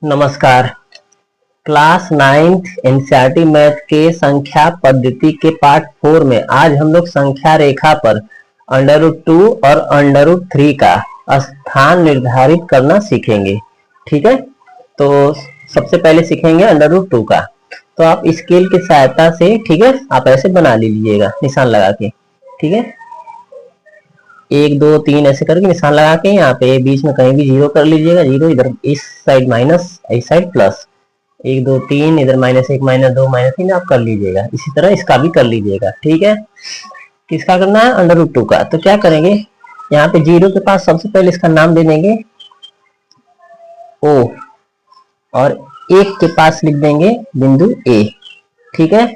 नमस्कार। Class 9th NCERT math के संख्या पद्धति के पार्ट 4 में आज हम लोग संख्या रेखा पर √2 और √3 का स्थान निर्धारित करना सीखेंगे। ठीक है, तो सबसे पहले सीखेंगे √2 का। तो आप स्केल की सहायता से, ठीक है, आप ऐसे बना लीजिएगा निशान लगा के। ठीक है, 1 2 3 ऐसे करके निशान लगा के यहाँ पे बीच में कहीं भी जीरो कर लीजिएगा। जीरो इधर इस साइड माइनस, इस साइड प्लस। 1 2 3 इधर -1 -2 -3 आप कर लीजिएगा। इसी तरह इसका भी कर लीजिएगा। ठीक है, किसका करना है? √2 का। तो क्या करेंगे, यहाँ पे जीरो के पास सबसे पहले इसका नाम दे देंगे O, और 1 के पास लिख देंगे बिंदु A। ठीक है,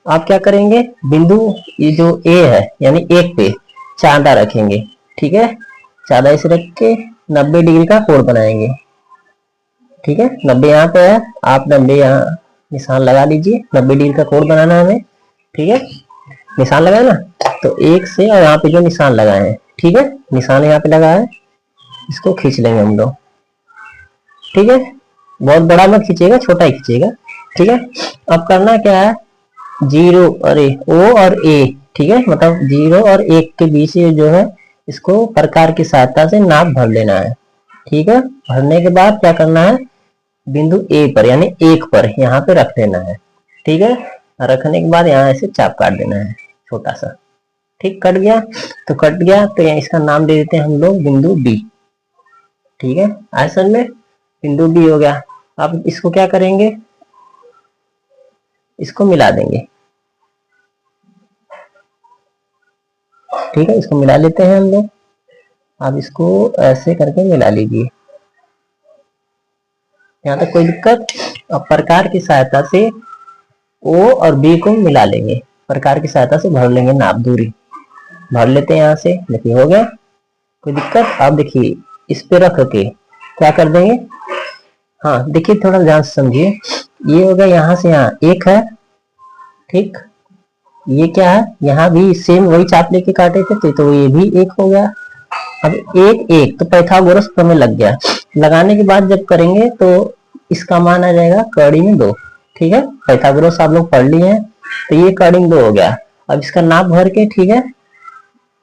आप क्या करेंगे, बिंदु ये जो A है यानी 1 पे चांदा रखेंगे। ठीक है, चांदा इसे रख के 90 डिग्री का कोण बनाएंगे। ठीक है, 90 यहाँ पे है, आप 90 यहाँ निशान लगा लीजिए। 90 डिग्री का कोण बनाना है हमें। ठीक है, निशान लगाए ना, तो 1 से और यहाँ पे जो निशान लगाए हैं, ठीक है, निशान यहाँ पे लगा है, इसको खींच लेंगे हम लोग। ठीक है, बहुत बड़ा मत खींचेगा, छोटा ही खींचेगा। ठीक है, अब करना क्या है, जीरो, अरे O और A, ठीक है, मतलब 0 और 1 के बीच जो है इसको प्रकार की सहायता से नाप भर लेना है। ठीक है, भरने के बाद क्या करना है, बिंदु A पर यानी 1 पर यहाँ पे रख देना है। ठीक है, रखने के बाद यहाँ ऐसे चाप काट देना है छोटा सा। ठीक, कट गया तो कट गया, तो यहाँ इसका नाम दे देते हैं हम लोग बिंदु B। ठीक है, आसन में बिंदु B हो गया। अब इसको क्या करेंगे, इसको मिला देंगे। ठीक है, इसको मिला लेते हैं हम लोग। आप इसको ऐसे करके मिला लीजिए, यहाँ तक कोई दिक्कत। अब प्रकार की सहायता से O और B को मिला लेंगे, प्रकार की सहायता से भर लेंगे, नाप दूरी भर लेते हैं यहाँ से। देखिए हो गया, कोई दिक्कत। आप देखिए इस पे रख के क्या कर देंगे, हाँ देखिए थोड़ा ध्यान से समझिए। ये हो गया, यहाँ से यहाँ 1 है। ठीक, ये क्या है, यहाँ भी सेम वही चाप लेके काटे थे, तो ये भी 1 हो गया। अब 1 1 तो पाइथागोरस प्रमेय लग गया। लगाने के बाद जब करेंगे तो इसका मान आ जाएगा कड़ी में 2। ठीक है, पाइथागोरस आप लोग पढ़ लिए हैं, तो ये कड़ी में 2 हो गया। अब इसका नाप भर के, ठीक है,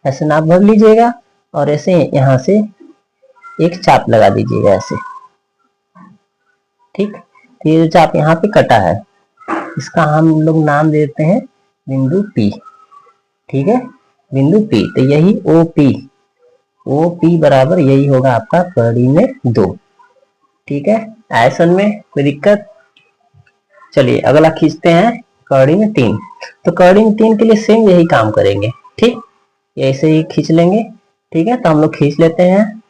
ऐसे नाप भर लीजिएगा और ऐसे यहाँ से एक चाप लगा दीजिएगा ऐसे। ठीक, तो ये जो चाप यहाँ पे कटा है, इसका हम लोग नाम देते हैं बिंदु P। ठीक है, बिंदु P, तो यही OP बराबर यही होगा आपका कड़ी में 2। ठीक है, आयसन में कोई दिक्कत। चलिए अगला खींचते हैं, कड़ी में 3। तो कड़ी में 3 के लिए सेम यही काम करेंगे। ठीक, ऐसे ही खींच लेंगे। ठीक है, तो हम लोग खींच लेते हैं।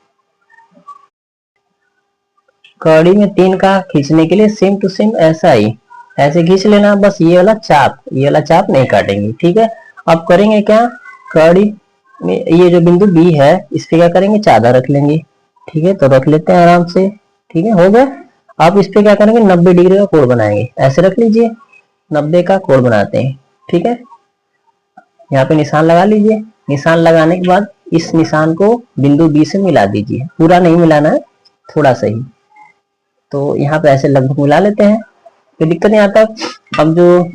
कड़ी में 3 का खींचने के लिए सेम टू सेम ऐसा ही ऐसे खींच लेना, बस ये वाला चाप नहीं काटेंगे। ठीक है, अब करेंगे क्या, कड़ी में ये जो बिंदु B है इस पे क्या करेंगे, चादर रख लेंगे। ठीक है, तो रख लेते हैं आराम से। ठीक है, हो गया। अब इस पे क्या करेंगे, 90 डिग्री का कोण बनाएंगे। ऐसे रख लीजिए, 90 का कोण बनाते हैं। ठीक है, यहाँ पे निशान लगा लीजिए। निशान लगाने के बाद इस निशान को बिंदु B से मिला दीजिए, पूरा नहीं मिलाना है, थोड़ा सा ही। तो यहाँ पे ऐसे लगभग मिला लेते हैं, कोई दिक्कत नहीं आता। अब जो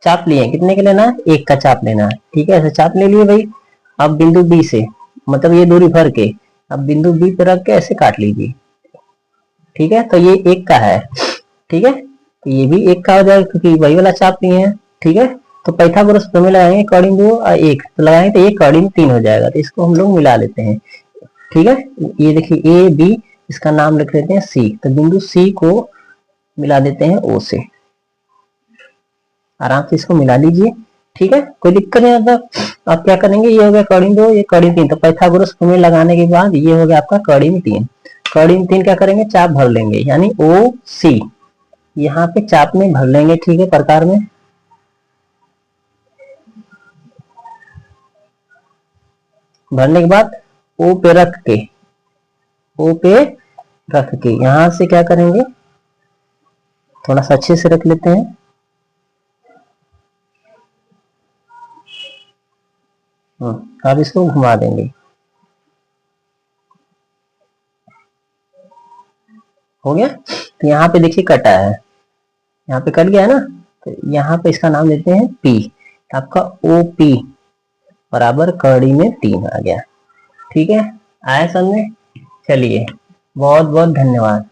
चाप लिए कितने के लेना है, 1 का चाप लेना है। ठीक है, ऐसे चाप ले लिए भाई। अब बिंदु B से, मतलब ये दूरी भर के, अब बिंदु B पे रख के ऐसे काट लीजिए। ठीक है, तो ये 1 का है। ठीक है, तो ये भी 1 का हो जाएगा क्योंकि वही वाला चाप लिए हैं। ठीक है, तो पाइथागोरस प्रमेय लगाएंगे, कड़ी में 2 और 1 तो लगाएंगे, तो ये कड़ी में 3 हो जाएगा। तो इसको हम लोग मिला लेते हैं। ठीक है, ये देखिए AB, इसका नाम लिख लेते हैं C। तो बिंदु C को मिला देते हैं O से। आराम से इसको मिला लीजिए। ठीक है, कोई दिक्कत नहीं आता। आप क्या करेंगे, ये हो गया कड़ी में 2, ये कड़ी में 3, तो पाइथागोरस प्रमेय लगाने के बाद ये हो गया आपका कड़ी में 3। कड़ी में 3 क्या करेंगे, चाप भर लेंगे, यानी OC यहाँ पे चाप में भर लेंगे। ठीक है, प्रकार में भरने के बाद O पे रख के यहाँ से क्या करेंगे, थोड़ा सा अच्छे से रख लेते हैं। अब इसको घुमा देंगे। हो गया, तो यहाँ पे देखिए कटा है, यहाँ पे कट गया है ना, तो यहाँ पे इसका नाम देते हैं P। आपका OP बराबर कड़ी में 3 आ गया। ठीक है, आया समझ में? चलिए, बहुत बहुत धन्यवाद।